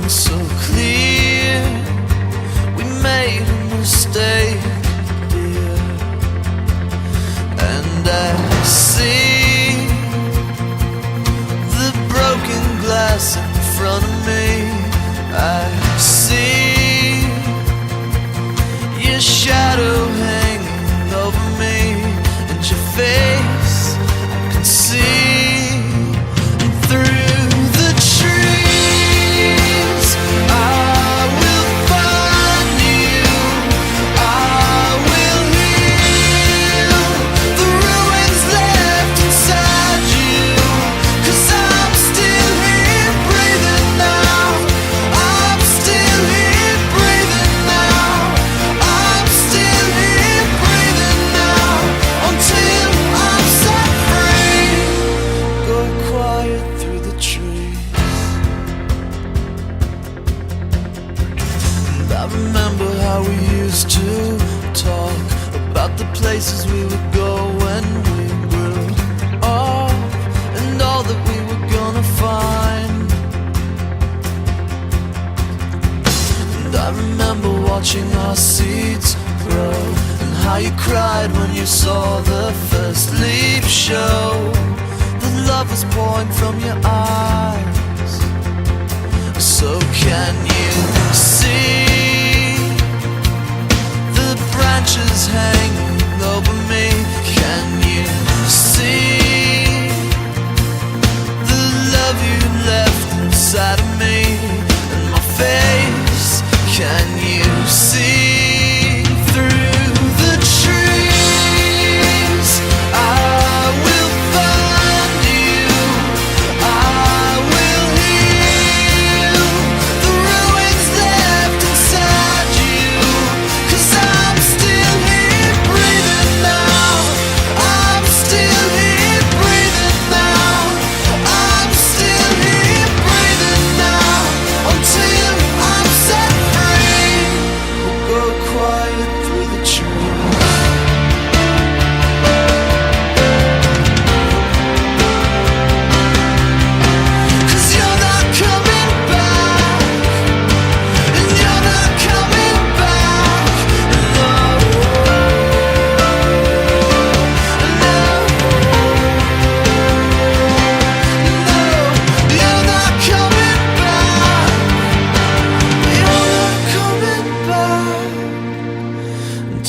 so clear. We made a mistake, dear, and I see the broken glass in front of me. I see your shadow hanging over me, and your face I can see through the trees. I will find you, I will heal the ruins left inside you, 'cause I'm still here breathing now. I'm still here breathing now. I'm still here breathing now, until I'm set free. Go quiet through the trees. And I remember how we used to talk about the places we would go when we grew up, and all that we were gonna find. And I remember watching our seeds grow, and how you cried when you saw the first leaf show. The love was pouring from your eyes. So can you see the branches hanging over me? Can you see the love you left inside of me and my face? Can you see through the trees? I will find you, I will heal the ruins left inside you, 'cause I'm still here breathing now. I'm still here breathing now. I'm still here breathing now, until I'm set free. We'll go quiet through the trees. 'Cause you're not coming back, and you're not coming back. No, no, no, you're not coming back. You're not coming back.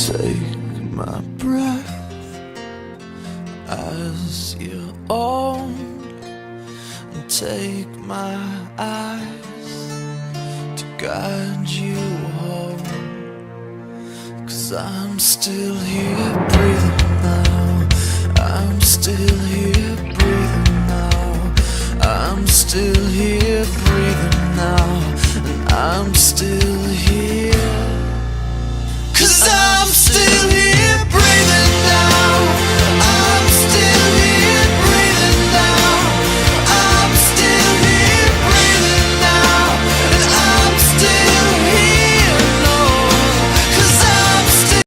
Take my breath as your own, and take my eyes to guide you home, 'cause I'm still here breathing now. I'm still here breathing now. I'm still here